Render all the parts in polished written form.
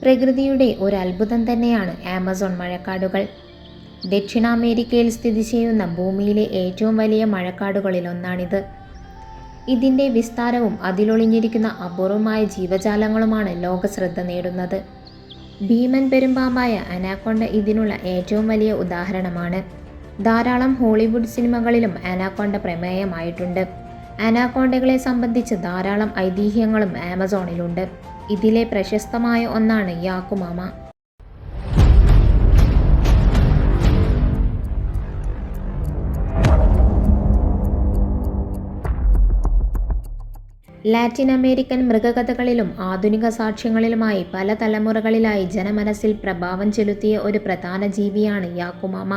പ്രകൃതിയുടെ ഒരു അത്ഭുതം തന്നെയാണ് ആമസോൺ മഴക്കാടുകൾ. ദക്ഷിണാമേരിക്കയിൽ സ്ഥിതി ചെയ്യുന്ന ഭൂമിയിലെ ഏറ്റവും വലിയ മഴക്കാടുകളിലൊന്നാണിത്. ഇതിൻ്റെ വിസ്താരവും അതിലൊളിഞ്ഞിരിക്കുന്ന അപൂർവമായ ജീവജാലങ്ങളുമാണ് ലോകശ്രദ്ധ നേടുന്നത്. ഭീമൻ പെരുമ്പാമ്പായ അനാക്കോണ്ട ഇതിനുള്ള ഏറ്റവും വലിയ ഉദാഹരണമാണ്. ധാരാളം ഹോളിവുഡ് സിനിമകളിലും അനാക്കോണ്ട പ്രമേയമായിട്ടുണ്ട്. അനാക്കോണ്ടകളെ സംബന്ധിച്ച് ധാരാളം ഐതിഹ്യങ്ങളും ആമസോണിലുണ്ട്. ഇതിലെ പ്രശസ്തമായ ഒന്നാണ് യാക്കുമാമ. ലാറ്റിൻ അമേരിക്കൻ മൃഗകഥകളിലും ആധുനിക സാക്ഷ്യങ്ങളിലുമായി പല തലമുറകളിലായി ജനമനസ്സിൽ പ്രഭാവം ചെലുത്തിയ ഒരു പ്രധാന ജീവിയാണ് യാക്കുമാമ.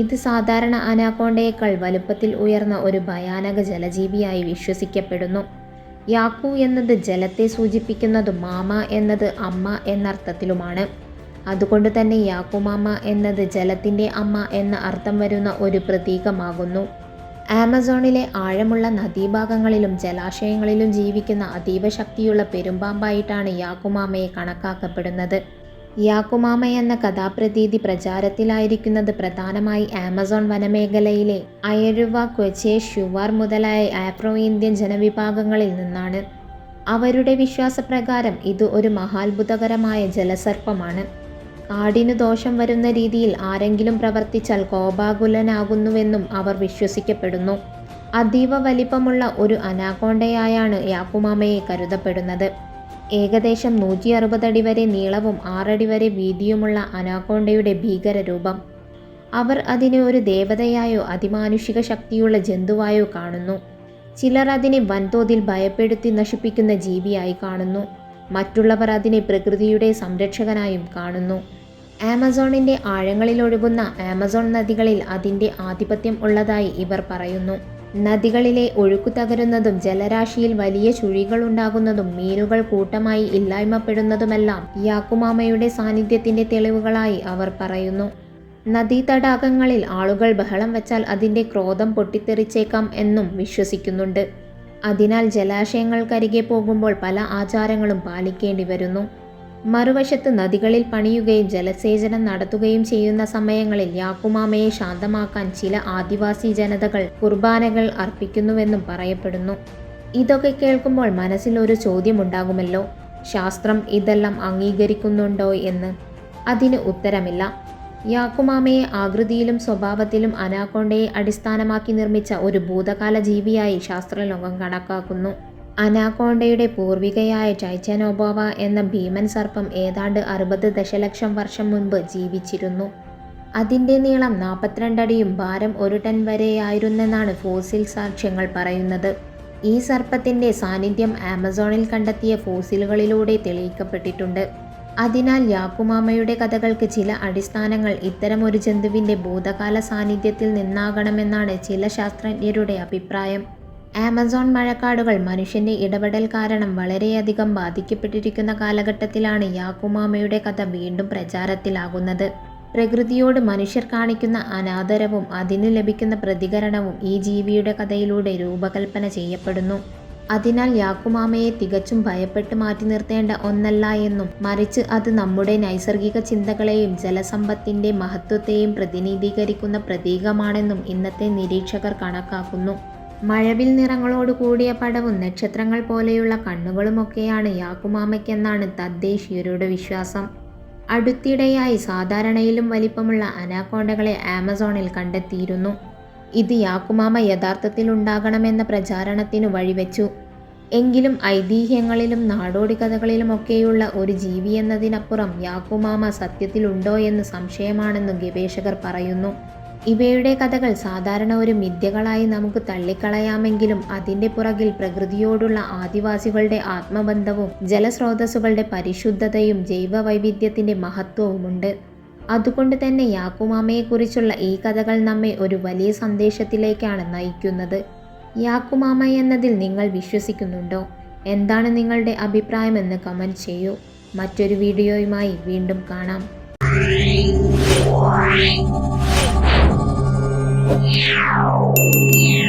ഇത് സാധാരണ അനാക്കോണ്ടയേക്കാൾ വലുപ്പത്തിൽ ഉയർന്ന ഒരു ഭയാനക ജലജീവിയായി വിശ്വസിക്കപ്പെടുന്നു. യാക്കു എന്നത് ജലത്തെ സൂചിപ്പിക്കുന്നതും മാമ എന്നത് അമ്മ എന്നർത്ഥത്തിലുമാണ്. അതുകൊണ്ട് തന്നെ യാക്കുമാമ എന്നത് ജലത്തിൻ്റെ അമ്മ എന്ന അർത്ഥം വരുന്ന ഒരു പ്രതീകമാകുന്നു. ആമസോണിലെ ആഴമുള്ള നദീഭാഗങ്ങളിലും ജലാശയങ്ങളിലും ജീവിക്കുന്ന അതീവ ശക്തിയുള്ള പെരുമ്പാമ്പായിട്ടാണ് യാക്കുമാമയെ കണക്കാക്കപ്പെടുന്നത്. യാക്കുമാമ എന്ന കഥാപ്രതീതി പ്രചാരത്തിലായിരിക്കുന്നത് പ്രധാനമായി ആമസോൺ വനമേഖലയിലെ അയഴുവ, ക്വെച്ചെ, ഷുവാർ മുതലായ ആഫ്രോ ഇന്ത്യൻ ജനവിഭാഗങ്ങളിൽ നിന്നാണ്. അവരുടെ വിശ്വാസപ്രകാരം ഇത് ഒരു മഹാത്ഭുതകരമായ ജലസർപ്പമാണ്. കാടിനു ദോഷം വരുന്ന രീതിയിൽ ആരെങ്കിലും പ്രവർത്തിച്ചാൽ കോപാകുലനാകുന്നുവെന്നും അവർ വിശ്വസിക്കപ്പെടുന്നു. അതീവ വലിപ്പമുള്ള ഒരു അനാക്കോണ്ടയായാണ് യാക്കുമാമയെ കരുതപ്പെടുന്നത്. ഏകദേശം 160 അടി വരെ നീളവും 6 അടി വരെ വീതിയുമുള്ള അനാക്കോണ്ടയുടെ ഭീകരരൂപം. അവർ അതിനെ ഒരു ദേവതയായോ അതിമാനുഷിക ശക്തിയുള്ള ജന്തുവായോ കാണുന്നു. ചിലർ അതിനെ വൻതോതിൽ ഭയപ്പെടുത്തി നശിപ്പിക്കുന്ന ജീവിയായി കാണുന്നു. മറ്റുള്ളവർ അതിനെ പ്രകൃതിയുടെ സംരക്ഷകനായും കാണുന്നു. ആമസോണിൻ്റെ ആഴങ്ങളിലൊഴുകുന്ന ആമസോൺ നദികളിൽ അതിൻ്റെ ആധിപത്യം ഉള്ളതായി ഇവർ പറയുന്നു. നദികളിലെ ഒഴുക്കു തകരുന്നതും ജലരാശിയിൽ വലിയ ചുഴികളുണ്ടാകുന്നതും മീനുകൾ കൂട്ടമായി ഇല്ലായ്മപ്പെടുന്നതുമെല്ലാം യാക്കുമാമയുടെ സാന്നിധ്യത്തിൻ്റെ തെളിവുകളായി അവർ പറയുന്നു. നദീതടാകങ്ങളിൽ ആളുകൾ ബഹളം വെച്ചാൽ അതിൻ്റെ ക്രോധം പൊട്ടിത്തെറിച്ചേക്കാം എന്നും വിശ്വസിക്കുന്നുണ്ട്. അതിനാൽ ജലാശയങ്ങൾക്കരികെ പോകുമ്പോൾ പല ആചാരങ്ങളും പാലിക്കേണ്ടി വരുന്നു. മറുവശത്ത് നദികളിൽ പണിയുകയും ജലസേചനം നടത്തുകയും ചെയ്യുന്ന സമയങ്ങളിൽ യാക്കുമാമയെ ശാന്തമാക്കാൻ ചില ആദിവാസി ജനതകൾ കുർബാനകൾ അർപ്പിക്കുന്നുവെന്നും പറയപ്പെടുന്നു. ഇതൊക്കെ കേൾക്കുമ്പോൾ മനസ്സിൽ ഒരു ചോദ്യമുണ്ടാകുമല്ലോ, ശാസ്ത്രം ഇതെല്ലാം അംഗീകരിക്കുന്നുണ്ടോ എന്ന്. അതിന് ഉത്തരമില്ല. യാക്കുമാമയെ ആകൃതിയിലും സ്വഭാവത്തിലും അനാക്കോണ്ടയെ അടിസ്ഥാനമാക്കി നിർമ്മിച്ച ഒരു ഭൂതകാല ജീവിയായി ശാസ്ത്രലോകം കണക്കാക്കുന്നു. അനാക്കോണ്ടയുടെ പൂർവികയായ ടൈറ്റാനോബോവ എന്ന ഭീമൻ സർപ്പം ഏതാണ്ട് 60 ദശലക്ഷം വർഷം മുൻപ് ജീവിച്ചിരുന്നു. അതിൻ്റെ നീളം 42 അടിയും ഭാരം 1 ടൺ വരെയായിരുന്നെന്നാണ് ഫോസിൽ സാക്ഷ്യങ്ങൾ പറയുന്നത്. ഈ സർപ്പത്തിൻ്റെ സാന്നിധ്യം ആമസോണിൽ കണ്ടെത്തിയ ഫോസിലുകളിലൂടെ തെളിയിക്കപ്പെട്ടിട്ടുണ്ട്. അതിനാൽ യാക്കുമാമയുടെ കഥകൾക്ക് ചില അടിസ്ഥാനങ്ങൾ ഇത്തരം ഒരു ജന്തുവിൻ്റെ ഭൂതകാല സാന്നിധ്യത്തിൽ നിന്നാകണമെന്നാണ് ചില ശാസ്ത്രജ്ഞരുടെ അഭിപ്രായം. ആമസോൺ മഴക്കാടുകൾ മനുഷ്യൻ്റെ ഇടപെടൽ കാരണം വളരെയധികം ബാധിക്കപ്പെട്ടിരിക്കുന്ന കാലഘട്ടത്തിലാണ് യാക്കുമാമയുടെ കഥ വീണ്ടും പ്രചാരത്തിലാകുന്നത്. പ്രകൃതിയോട് മനുഷ്യർ കാണിക്കുന്ന അനാദരവും അതിന് ലഭിക്കുന്ന പ്രതികരണവും ഈ ജീവിയുടെ കഥയിലൂടെ രൂപകൽപ്പന ചെയ്യപ്പെടുന്നു. അതിനാൽ യാക്കുമാമയെ തികച്ചും ഭയപ്പെട്ട് മാറ്റി നിർത്തേണ്ട ഒന്നല്ല എന്നും മറിച്ച് അത് നമ്മുടെ നൈസർഗിക ചിന്തകളെയും ജലസമ്പത്തിൻ്റെ മഹത്വത്തെയും പ്രതിനിധീകരിക്കുന്ന പ്രതീകമാണെന്നും ഇന്നത്തെ നിരീക്ഷകർ കണക്കാക്കുന്നു. മഴവിൽ നിറങ്ങളോട് കൂടിയ പടവും നക്ഷത്രങ്ങൾ പോലെയുള്ള കണ്ണുകളുമൊക്കെയാണ് യാക്കുമാമയ്ക്കെന്നാണ് തദ്ദേശീയരുടെ വിശ്വാസം. അടുത്തിടെയായി സാധാരണയിലും വലിപ്പമുള്ള അനാക്കോണ്ടകളെ ആമസോണിൽ കണ്ടെത്തിയിരുന്നു. ഇത് യാക്കുമാമ യഥാർത്ഥത്തിൽ ഉണ്ടാകണമെന്ന പ്രചാരണത്തിനു വഴിവെച്ചു. എങ്കിലും ഐതിഹ്യങ്ങളിലും നാടോടി കഥകളിലുമൊക്കെയുള്ള ഒരു ജീവി എന്നതിനപ്പുറം യാക്കുമാമ സത്യത്തിലുണ്ടോ എന്ന് സംശയമാണെന്ന് ഗവേഷകർ പറയുന്നു. ഇവയുടെ കഥകൾ സാധാരണ ഒരു മിഥ്യകളായി നമുക്ക് തള്ളിക്കളയാമെങ്കിലും അതിൻ്റെ പുറകിൽ പ്രകൃതിയോടുള്ള ആദിവാസികളുടെ ആത്മബന്ധവും ജലസ്രോതസ്സുകളുടെ പരിശുദ്ധതയും ജൈവവൈവിധ്യത്തിൻ്റെ മഹത്വവുമുണ്ട്. അതുകൊണ്ട് തന്നെ യാക്കുമാമയെക്കുറിച്ചുള്ള ഈ കഥകൾ നമ്മെ ഒരു വലിയ സന്ദേശത്തിലേക്കാണ് നയിക്കുന്നത്. യാക്കുമാമ എന്നതിൽ നിങ്ങൾ വിശ്വസിക്കുന്നുണ്ടോ? എന്താണ് നിങ്ങളുടെ അഭിപ്രായമെന്ന് കമൻറ്റ് ചെയ്യൂ. മറ്റൊരു വീഡിയോയുമായി വീണ്ടും കാണാം. Yeah.